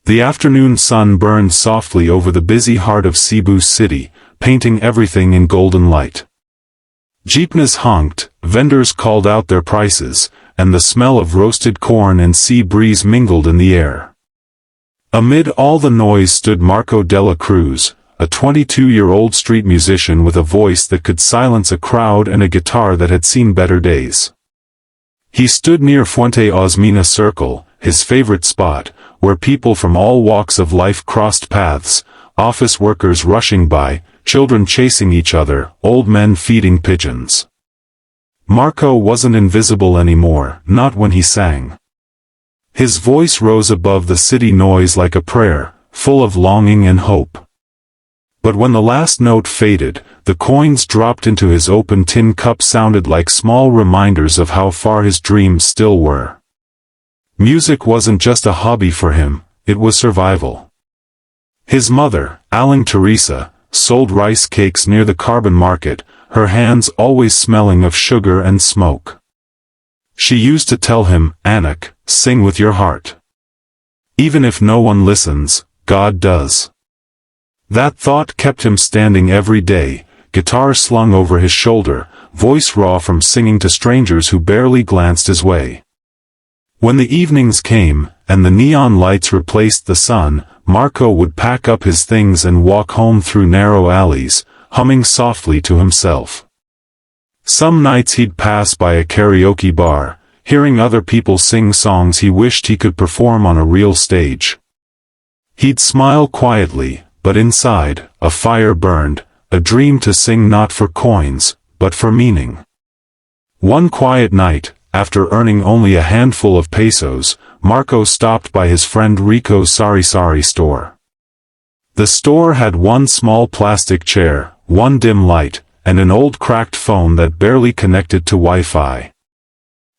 The afternoon sun burned softly over the busy heart of Cebu City, painting everything in golden light. Jeepneys honked, vendors called out their prices, and the smell of roasted corn and sea breeze mingled in the air. Amid all the noise stood Marco Dela Cruz, a 22-year-old street musician with a voice that could silence a crowd and a guitar that had seen better days. He stood near Fuente Osmeña Circle, his favorite spot, where people from all walks of life crossed paths, office workers rushing by, children chasing each other, old men feeding pigeons. Marco wasn't invisible anymore, not when he sang. His voice rose above the city noise like a prayer, full of longing and hope. But when the last note faded, the coins dropped into his open tin cup sounded like small reminders of how far his dreams still were. Music wasn't just a hobby for him, it was survival. His mother, Aling Teresa, sold rice cakes near the carbon market, her hands always smelling of sugar and smoke. She used to tell him, "Anak, sing with your heart. Even if no one listens, God does." That thought kept him standing every day, guitar slung over his shoulder, voice raw from singing to strangers who barely glanced his way. When the evenings came, and the neon lights replaced the sun, Marco would pack up his things and walk home through narrow alleys, humming softly to himself. Some nights he'd pass by a karaoke bar, hearing other people sing songs he wished he could perform on a real stage. He'd smile quietly, but inside, a fire burned, a dream to sing not for coins, but for meaning. One quiet night, after earning only a handful of pesos, Marco stopped by his friend Rico's sari-sari store. The store had one small plastic chair, one dim light, and an old cracked phone that barely connected to Wi-Fi.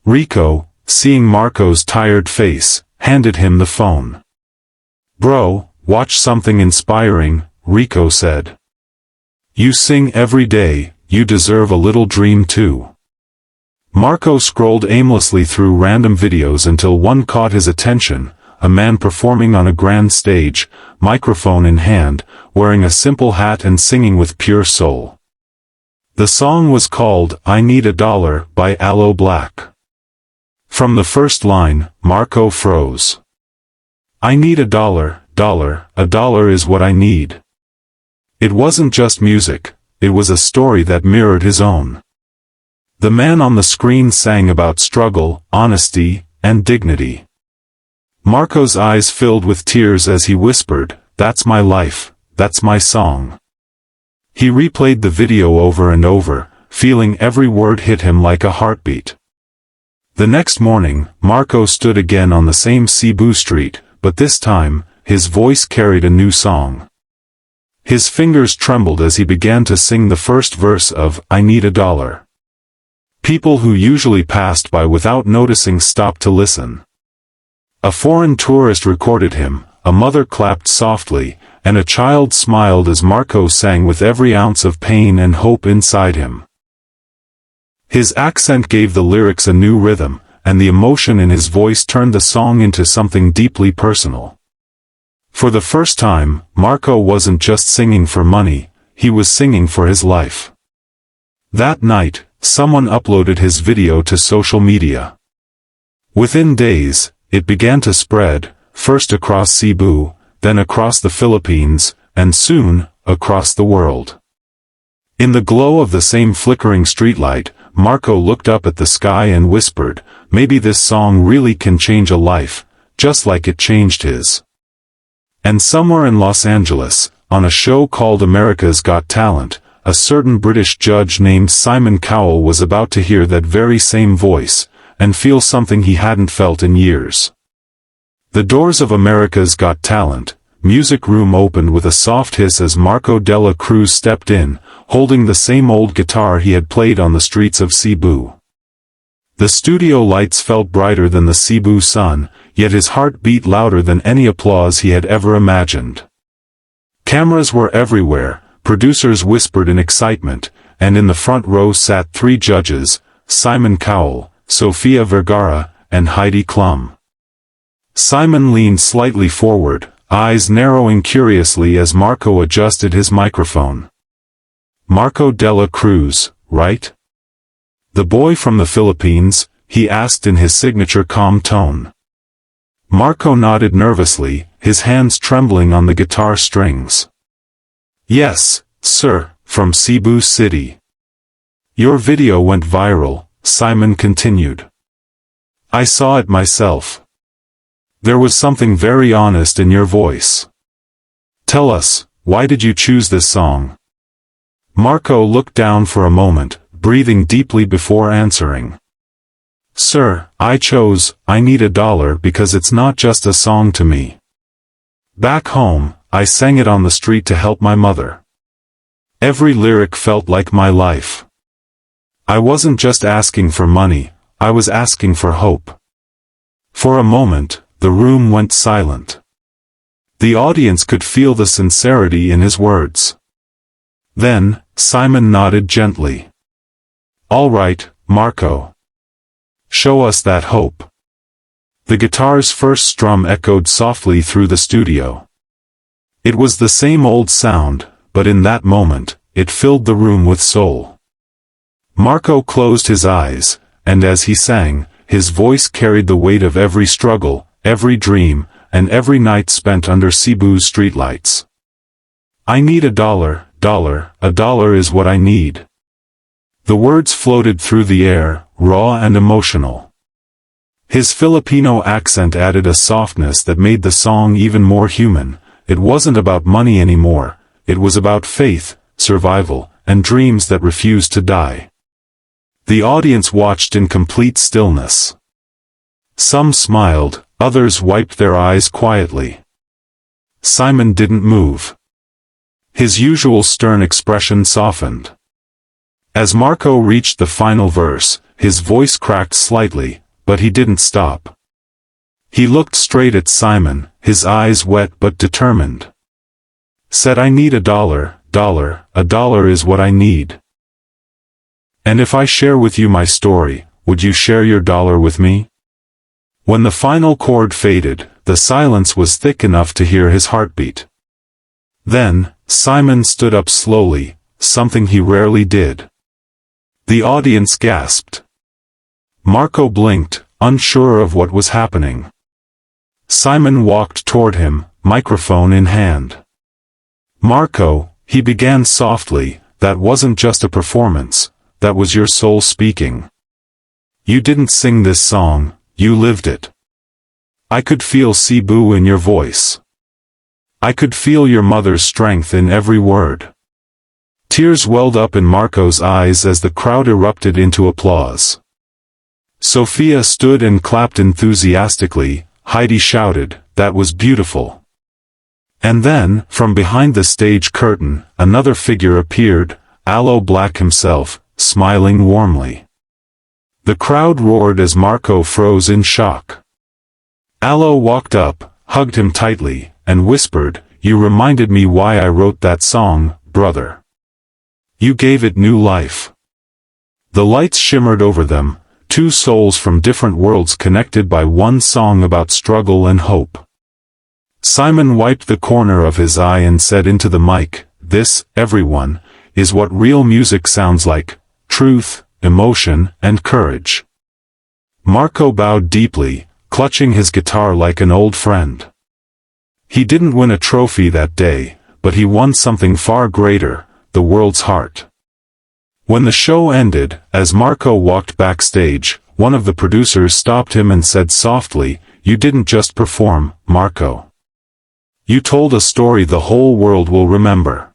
Rico, seeing Marco's tired face, handed him the phone. "Bro, watch something inspiring," Rico said. "You sing every day, you deserve a little dream too." Marco scrolled aimlessly through random videos until one caught his attention, a man performing on a grand stage, microphone in hand, wearing a simple hat and singing with pure soul. The song was called "I Need a Dollar" by Aloe Blacc. From the first line, Marco froze. "I need a dollar, a dollar is what I need." It wasn't just music, it was a story that mirrored his own. The man on the screen sang about struggle, honesty, and dignity. Marco's eyes filled with tears as he whispered, "That's my life, that's my song." He replayed the video over and over, feeling every word hit him like a heartbeat. The next morning, Marco stood again on the same Cebu street, but this time, his voice carried a new song. His fingers trembled as he began to sing the first verse of "I Need a Dollar." People who usually passed by without noticing stopped to listen. A foreign tourist recorded him, a mother clapped softly, and a child smiled as Marco sang with every ounce of pain and hope inside him. His accent gave the lyrics a new rhythm, and the emotion in his voice turned the song into something deeply personal. For the first time, Marco wasn't just singing for money, he was singing for his life. That night, someone uploaded his video to social media. Within days, it began to spread, first across Cebu, then across the Philippines, and soon, across the world. In the glow of the same flickering streetlight, Marco looked up at the sky and whispered, "Maybe this song really can change a life, just like it changed his." And somewhere in Los Angeles, on a show called America's Got Talent, a certain British judge named Simon Cowell was about to hear that very same voice, and feel something he hadn't felt in years. The doors of America's Got Talent music room opened with a soft hiss as Marco Dela Cruz stepped in, holding the same old guitar he had played on the streets of Cebu. The studio lights felt brighter than the Cebu sun, yet his heart beat louder than any applause he had ever imagined. Cameras were everywhere, producers whispered in excitement, and in the front row sat three judges, Simon Cowell, Sofia Vergara, and Heidi Klum. Simon leaned slightly forward, eyes narrowing curiously as Marco adjusted his microphone. "Marco Dela Cruz, right? The boy from the Philippines?" he asked in his signature calm tone. Marco nodded nervously, his hands trembling on the guitar strings. "Yes, sir, from Cebu City. Your video went viral," Simon continued. "I saw it myself. There was something very honest in your voice. Tell us, why did you choose this song?" Marco looked down for a moment, breathing deeply before answering. "Sir, I chose I Need a Dollar because it's not just a song to me. Back home, I sang it on the street to help my mother. Every lyric felt like my life. I wasn't just asking for money, I was asking for hope." For a moment, the room went silent. The audience could feel the sincerity in his words. Then, Simon nodded gently. "All right, Marco. Show us that hope." The guitar's first strum echoed softly through the studio. It was the same old sound, but in that moment, it filled the room with soul. Marco closed his eyes, and as he sang, his voice carried the weight of every struggle, every dream, and every night spent under Cebu's streetlights. "I need a dollar, a dollar is what I need." The words floated through the air, raw and emotional. His Filipino accent added a softness that made the song even more human. It wasn't about money anymore, it was about faith, survival, and dreams that refused to die. The audience watched in complete stillness. Some smiled, others wiped their eyes quietly. Simon didn't move. His usual stern expression softened. As Marco reached the final verse, his voice cracked slightly, but he didn't stop. He looked straight at Simon, his eyes wet but determined. Said, "I need a dollar, a dollar is what I need. And if I share with you my story, would you share your dollar with me?" When the final chord faded, the silence was thick enough to hear his heartbeat. Then, Simon stood up slowly, something he rarely did. The audience gasped. Marco blinked, unsure of what was happening. Simon walked toward him, microphone in hand. "Marco," he began softly, "that wasn't just a performance, that was your soul speaking. You didn't sing this song, you lived it. I could feel Cebu in your voice. I could feel your mother's strength in every word." Tears welled up in Marco's eyes as the crowd erupted into applause. Sofia stood and clapped enthusiastically. Heidi shouted, "That was beautiful." And then, from behind the stage curtain, another figure appeared, Aloe Blacc himself, smiling warmly. The crowd roared as Marco froze in shock. Aloe walked up, hugged him tightly, and whispered, "You reminded me why I wrote that song, brother. You gave it new life." The lights shimmered over them, two souls from different worlds connected by one song about struggle and hope. Simon wiped the corner of his eye and said into the mic, "This, everyone, is what real music sounds like: truth, emotion, and courage." Marco bowed deeply, clutching his guitar like an old friend. He didn't win a trophy that day, but he won something far greater, the world's heart. When the show ended, as Marco walked backstage, one of the producers stopped him and said softly, "You didn't just perform, Marco. You told a story the whole world will remember."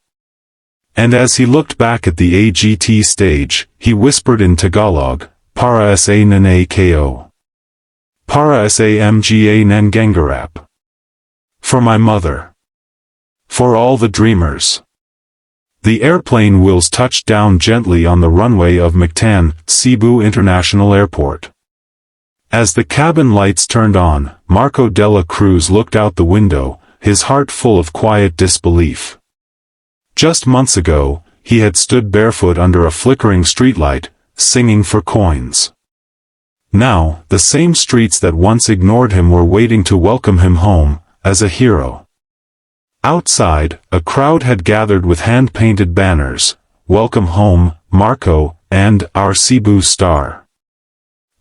And as he looked back at the AGT stage, he whispered in Tagalog, "Para sa nanay ko. Para sa mga nangangarap. For my mother. For all the dreamers." The airplane wheels touched down gently on the runway of Mactan, Cebu International Airport. As the cabin lights turned on, Marco Dela Cruz looked out the window, his heart full of quiet disbelief. Just months ago, he had stood barefoot under a flickering streetlight, singing for coins. Now, the same streets that once ignored him were waiting to welcome him home, as a hero. Outside, a crowd had gathered with hand-painted banners, "Welcome home, Marco," and "Our Cebu star."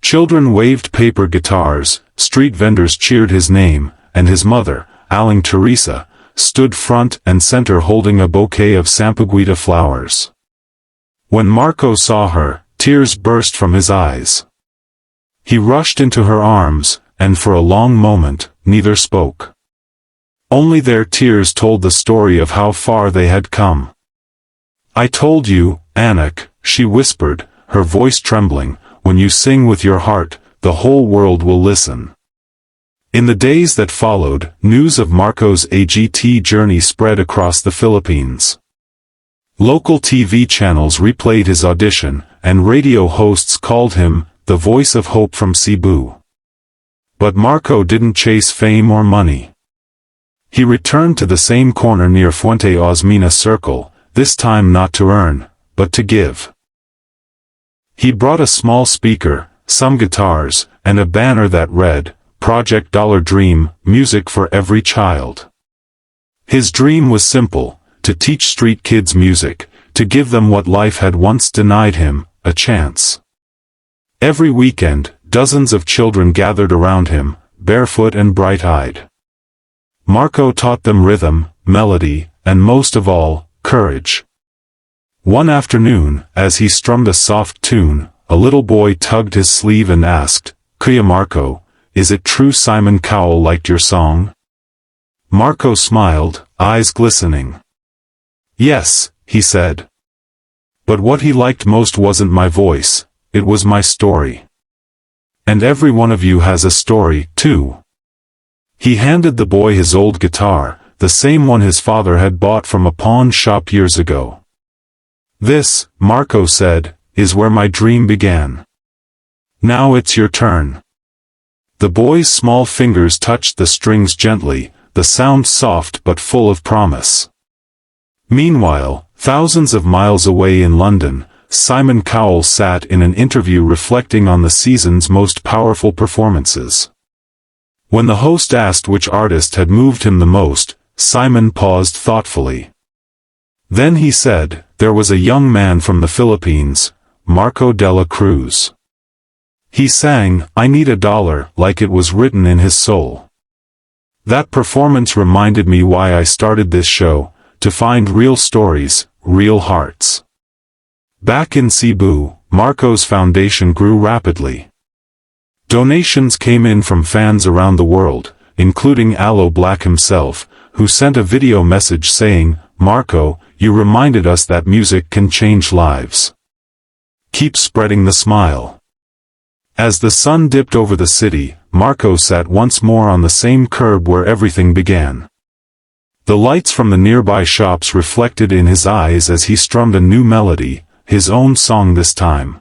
Children waved paper guitars, street vendors cheered his name, and his mother, Aling Teresa, stood front and center holding a bouquet of sampaguita flowers. When Marco saw her, tears burst from his eyes. He rushed into her arms, and for a long moment, neither spoke. Only their tears told the story of how far they had come. "I told you, Anak," she whispered, her voice trembling, "when you sing with your heart, the whole world will listen." In the days that followed, news of Marco's AGT journey spread across the Philippines. Local TV channels replayed his audition, and radio hosts called him the voice of hope from Cebu. But Marco didn't chase fame or money. He returned to the same corner near Fuente Osmeña Circle, this time not to earn, but to give. He brought a small speaker, some guitars, and a banner that read, "Project Dollar Dream, music for every child." His dream was simple, to teach street kids music, to give them what life had once denied him, a chance. Every weekend, dozens of children gathered around him, barefoot and bright-eyed. Marco taught them rhythm, melody, and most of all, courage. One afternoon, as he strummed a soft tune, a little boy tugged his sleeve and asked, "Kuya Marco, is it true Simon Cowell liked your song?" Marco smiled, eyes glistening. "Yes," he said. "But what he liked most wasn't my voice, it was my story. And every one of you has a story, too." He handed the boy his old guitar, the same one his father had bought from a pawn shop years ago. "This," Marco said, "is where my dream began. Now it's your turn." The boy's small fingers touched the strings gently, the sound soft but full of promise. Meanwhile, thousands of miles away in London, Simon Cowell sat in an interview reflecting on the season's most powerful performances. When the host asked which artist had moved him the most, Simon paused thoughtfully. Then he said, "There was a young man from the Philippines, Marco Dela Cruz. He sang, 'I Need a Dollar,' like it was written in his soul. That performance reminded me why I started this show, to find real stories, real hearts." Back in Cebu, Marco's foundation grew rapidly. Donations came in from fans around the world, including Aloe Blacc himself, who sent a video message saying, "Marco, you reminded us that music can change lives. Keep spreading the smile." As the sun dipped over the city, Marco sat once more on the same curb where everything began. The lights from the nearby shops reflected in his eyes as he strummed a new melody, his own song this time.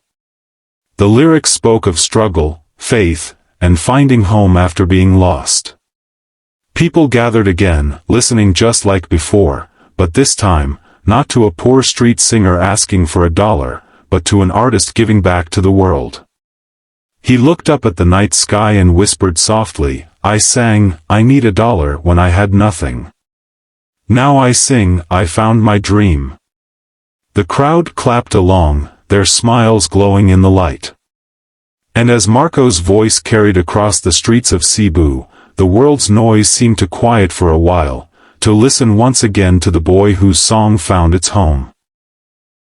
The lyrics spoke of struggle, faith, and finding home after being lost. People gathered again, listening just like before, but this time, not to a poor street singer asking for $1, but to an artist giving back to the world. He looked up at the night sky and whispered softly, "I sang, 'I Need a Dollar' when I had nothing. Now I sing, 'I found my dream.'" The crowd clapped along, their smiles glowing in the light. And as Marco's voice carried across the streets of Cebu, the world's noise seemed to quiet for a while, to listen once again to the boy whose song found its home.